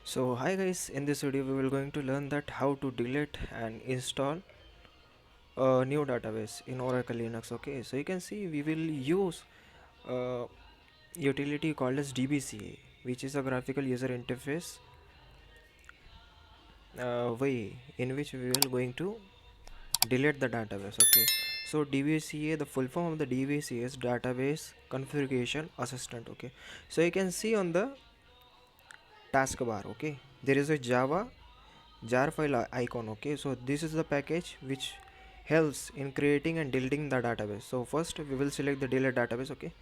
So hi guys, in this video we will going to learn that how to delete and install a new database in Oracle Linux. Okay, so you can see we will use a utility called as DBCA, which is a graphical user interface way in which we will going to delete the database. Okay, so DBCA, the full form of the DBCA is database configuration assistant. Okay, so you can see on the taskbar, okay, there is a Java jar file icon. Okay, so this is the package which helps in creating and deleting the database. So first we will select the delete database. Okay,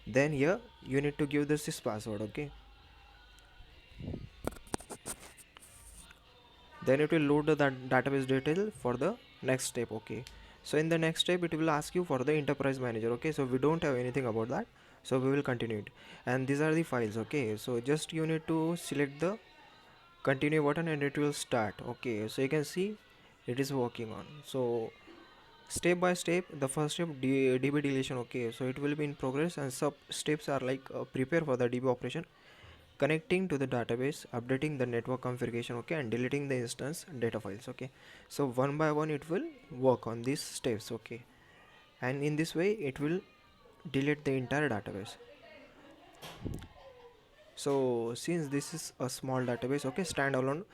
then here you need to give this password. Okay, then it will load the database detail for the next step. Okay, so in the next step it will ask you for the enterprise manager. Okay, so we don't have anything about that, so we will continue it. And these are the files. Okay, so just you need to select the continue button and it will start. Okay, so you can see it is working on. So step by step, the first step db deletion. Okay, so it will be in progress, and sub steps are like prepare for the db operation, connecting to the database, updating the network configuration. Okay, and deleting the instance data files. Okay, so one by one it will work on these steps. Okay, and in this way it will delete the entire database. So since this is a small database, okay, standalone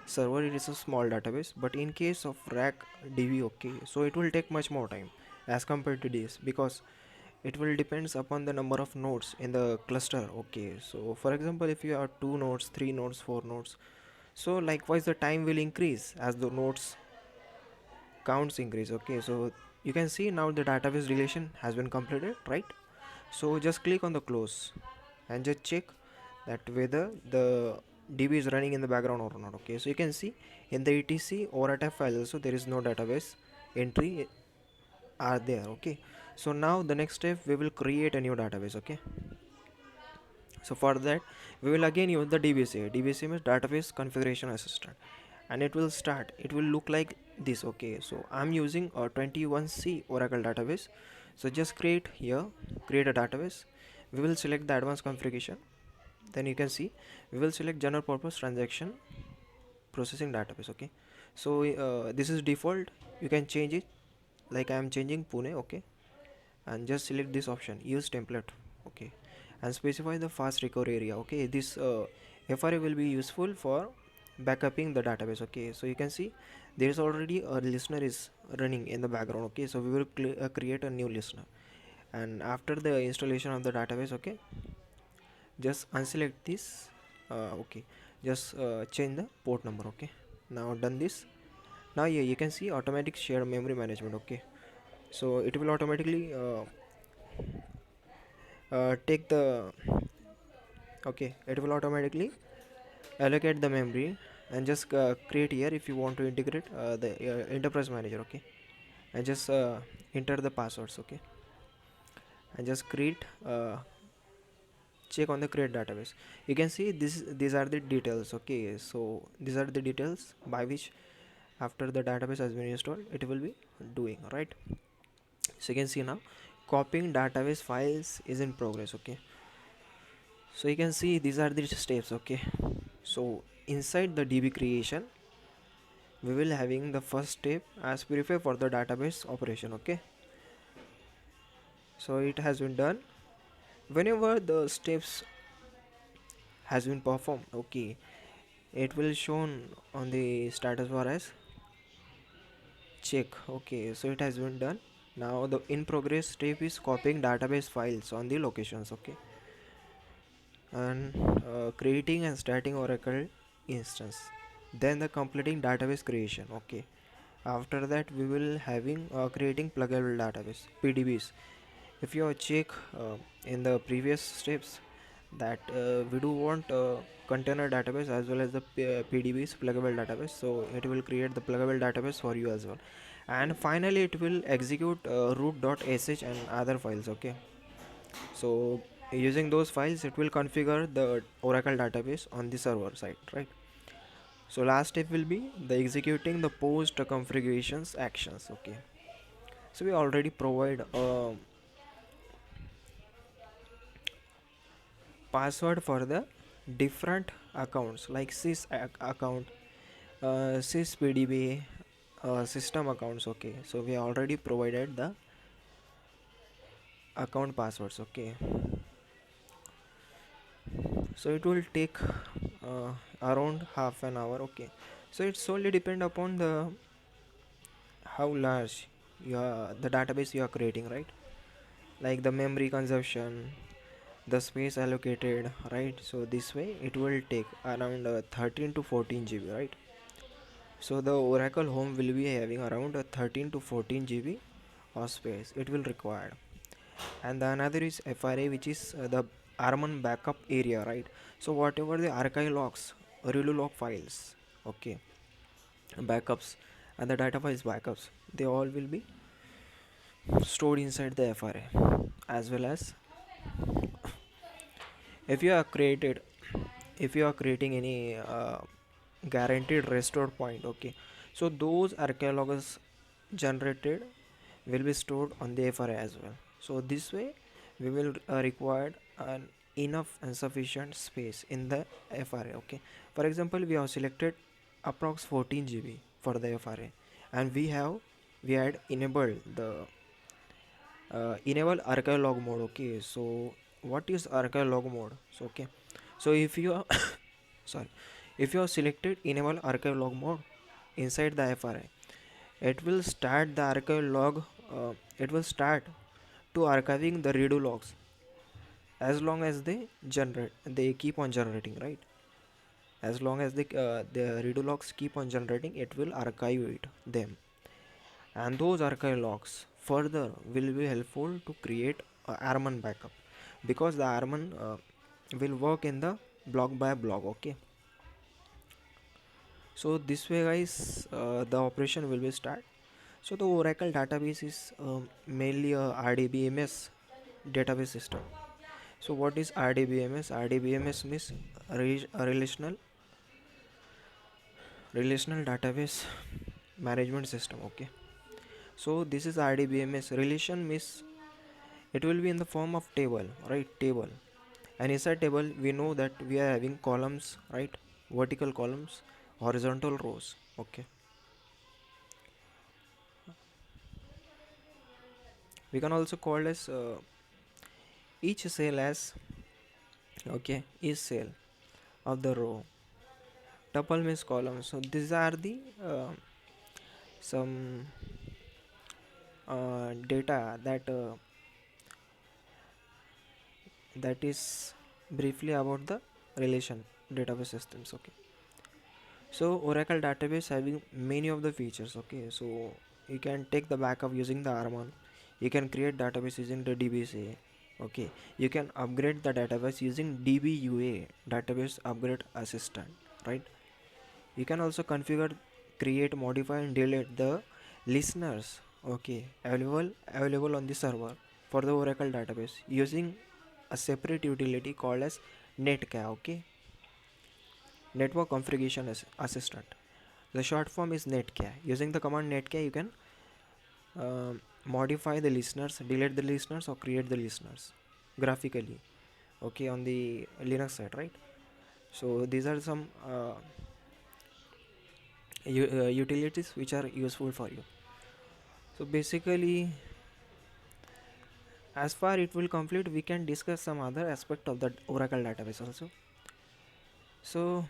server, it is a small database, but in case of rack db, okay, so it will take much more time as compared to this, because it will depends upon the number of nodes in the cluster. Okay, so for example, if you have 2 nodes, 3 nodes, 4 nodes, so likewise the time will increase as the nodes counts increase. Okay, so you can see now the database deletion has been completed, right? So just click on the close and just check that whether the db is running in the background or not. Okay, so you can see in the etc or at file also there is no database entry are there. Okay, so now the next step, we will create a new database. Okay, so for that we will again use the dbca means database configuration assistant, and it will look like this. Okay, so I'm using a 21c oracle database. So just create a database. We will select the advanced configuration. Then you can see we will select general purpose transaction processing database. Okay, so this is default, you can change it, like I am changing Pune. Okay, and just select this option, use template. Okay, and specify the fast recovery area. Okay, this FRA will be useful for backupping the database. Okay, so you can see there is already a listener is running in the background. Okay, so we will create a new listener, and after the installation of the database, okay, just unselect this. Okay, just change the port number. Okay, now done this. Now yeah, you can see automatic shared memory management. Okay, so it will automatically take the, okay, it will automatically allocate the memory, and just create here if you want to integrate the enterprise manager. Okay, and just enter the passwords. Okay, and just create check on the create database. You can see these are the details. Okay, so these are the details by which after the database has been installed it will be doing, right? So you can see now copying database files is in progress. Okay, so you can see these are the steps. Okay, so inside the db creation we will having the first step as prepare for the database operation. Okay, so it has been done. Whenever the steps has been performed, okay, it will shown on the status bar as check. Okay, so it has been done. Now the in progress step is copying database files on the locations. Okay, and creating and starting oracle instance, then the completing database creation. Okay, after that we will having creating pluggable database pdbs. If you check in the previous steps that we do want container database as well as the pdbs pluggable database, so it will create the pluggable database for you as well, and finally it will execute root.sh and other files. Okay, so using those files it will configure the oracle database on the server side, right? So last step will be the executing the post configurations actions. Okay, so we already provide a password for the different accounts like account, sys pdb, system accounts. Okay, so we already provided the account passwords. Okay, so it will take around half an hour. Okay, so it solely depend upon the how large the database you are creating, right? Like the memory consumption, the space allocated, right? So this way it will take around 13 to 14 GB, right? So the Oracle Home will be having around 13 to 14 GB of space it will require. And the another is FRA, which is the Armon backup area, right? So whatever the archive logs, redo log files, okay, backups, and the data files backups, they all will be stored inside the FRA. As well as if you are created if you are creating any guaranteed restore point, okay, so those archaeologs generated will be stored on the FRA as well. So this way we will require an enough and sufficient space in the FRA. Okay, for example, we have selected approx 14 GB for the FRA, and we had enabled the enable archive log mode. Okay, so what is archive log mode? So okay, so if you are sorry, if you have selected enable archive log mode inside the FRA, it will start the archive log. It will start to archiving the redo logs as long as they keep on generating, right? As long as the redo logs keep on generating, it will archive them, and those archive logs further will be helpful to create a Arman backup, because the Arman will work in the block by block. Okay, so this way guys, the operation will be start. So the Oracle database is mainly a RDBMS database system. So what is RDBMS? RDBMS means relational database management system. Okay, so this is RDBMS. Relation means it will be in the form of table, right? Table, and inside table we know that we are having columns, right? Vertical columns, horizontal rows. Okay, we can also call as each cell as, okay, each cell of the row. Tuple means column. So these are the some data that is briefly about the relation database systems. Okay, so Oracle database having many of the features. Okay, so you can take the backup using the Armon, you can create database using the DBC. Okay, you can upgrade the database using DBUA, database upgrade assistant, right? You can also configure, create, modify, and delete the listeners, okay, available on the server for the Oracle database using a separate utility called as netca. Okay, network configuration assistant. The short form is netca. Using the command netca, you can modify the listeners, delete the listeners, or create the listeners graphically, okay, on the Linux side, right? So these are some utilities which are useful for you. So basically, as far it will complete, we can discuss some other aspect of the Oracle database also. So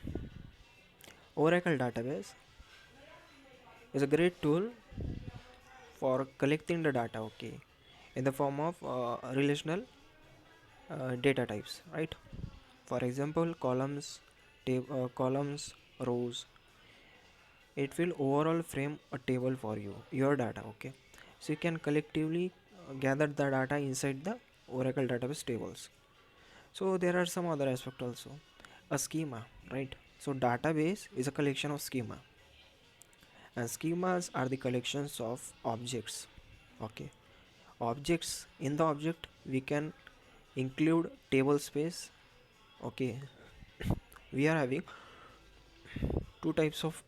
Oracle database is a great tool for collecting the data, okay, in the form of relational data types, right? For example, columns, rows. It will overall frame a table for you, your data. Okay, so you can collectively gather the data inside the Oracle database tables. So there are some other aspects also. A schema, right? So database is a collection of schema, and schemas are the collections of objects. Okay, objects, in the object we can include table space. Okay, we are having two types of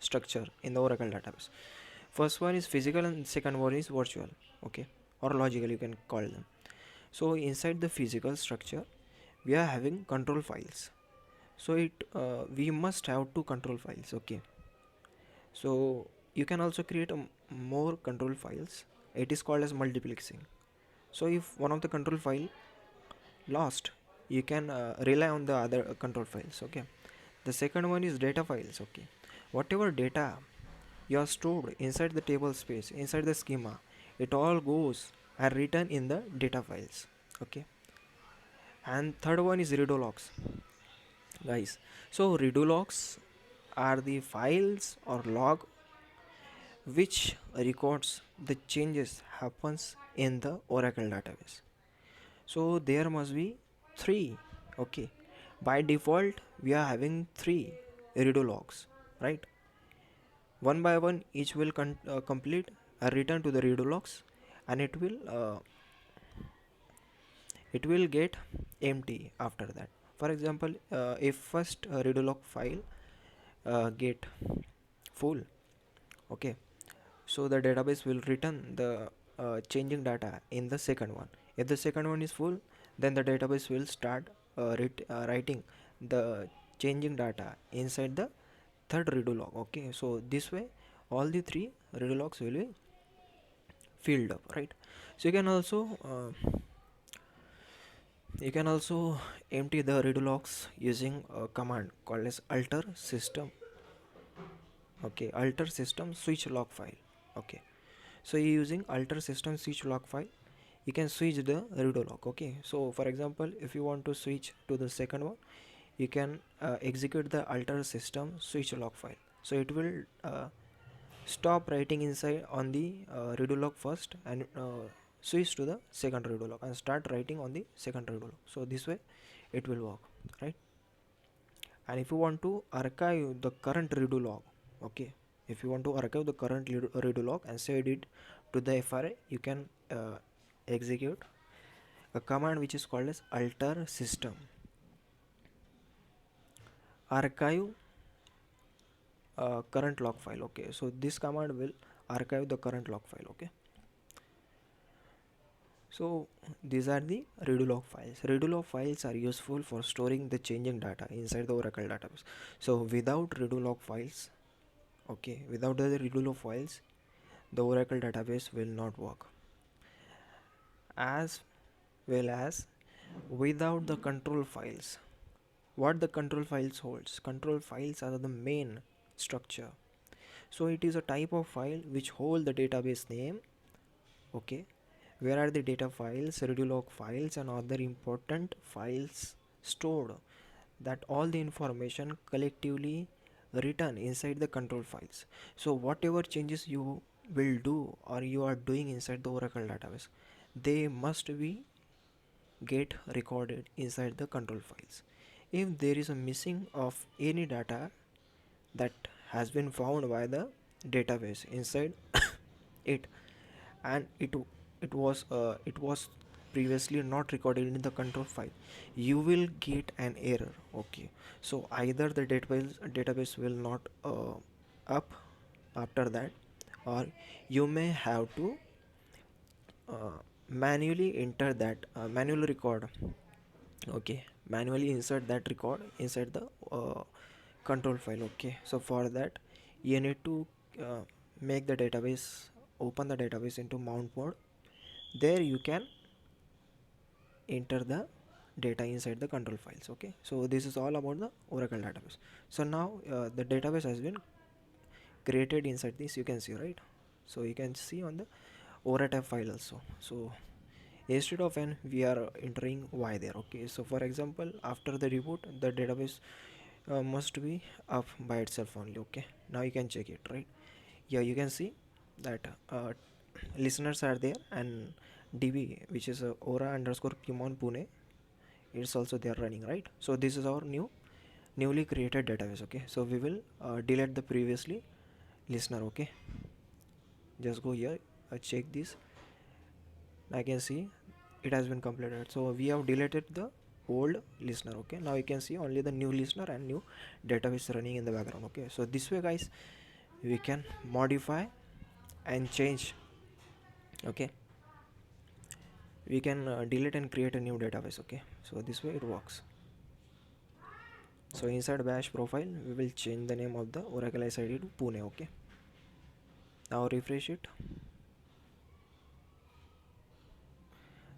structure in the Oracle database. First one is physical and second one is virtual, okay, or logical, you can call them. So inside the physical structure we are having control files. So we must have two control files. Okay, so you can also create more control files. It is called as multiplexing. So if one of the control file lost, you can rely on the other control files. Okay, the second one is data files. Okay, whatever data you are stored inside the table space, inside the schema, it all goes and written in the data files. Okay, and third one is redo logs, guys. So redo logs are the files or log which records the changes happens in the Oracle database. So there must be three. Okay, by default we are having three redo logs, right? One by one each will complete a return to the redo logs, and it will get empty after that. For example, if first redo log file get full, okay, so the database will return the changing data in the second one. If the second one is full, then the database will start writing the changing data inside the third redo log. Okay, so this way all the three redo logs will be filled up, right? So you can also empty the redo logs using a command called as alter system. Okay, alter system switch log file. Okay, so using alter system switch log file, you can switch the redo log. Okay, so for example, if you want to switch to the second one, you can execute the alter system switch log file. So it will stop writing inside on the redo log first, and switch to the second redo log and start writing on the second redo log. So this way it will work, right? And if you want to archive the current redo log, okay, if you want to archive the current redo log and save it to the FRA, you can execute a command which is called as alter system archive current log file. Okay, so this command will archive the current log file. Okay, so these are the redo log files. Redo log files are useful for storing the changing data inside the Oracle database. So without redo log files, okay, without the redo log files, the Oracle database will not work. As well as without the control files. What the control files holds? Control files are the main structure. So it is a type of file which hold the database name. Okay, where are the data files, redo log files, and other important files stored, that all the information collectively written inside the control files. So whatever changes you will do or you are doing inside the Oracle database, they must be get recorded inside the control files. If there is a missing of any data that has been found by the database inside it, and it was previously not recorded in the control file, you will get an error. Okay, so either the database will not up after that, or you may have to manually enter that manual record. Okay, manually insert that record inside the control file. Okay, so for that you need to make the database, open the database into mount mode. There you can enter the data inside the control files. Okay, so this is all about the Oracle database. So now the database has been created inside this, you can see, right? So you can see on the ORATF file also. So instead of n, we are entering y there. Okay, so for example, after the reboot, the database must be up by itself only. Okay, now you can check it, right? Yeah, you can see that listeners are there, and db, which is aura underscore kimon pune, it's also there running, right? So this is our newly created database. Okay, so we will delete the previously listener. Okay, just go here, check this. I can see it has been completed. So we have deleted the old listener. Okay, now you can see only the new listener and new database running in the background. Okay, so this way, guys, we can modify and change. Okay, we can delete and create a new database. Okay, so this way it works. So inside bash profile we will change the name of the Oracle SID to Pune. Okay, now refresh it.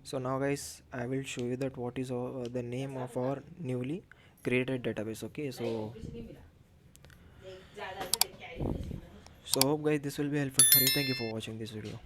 So now guys, I will show you that what is the name of our newly created database. Okay, so hope guys this will be helpful for you. Thank you for watching this video.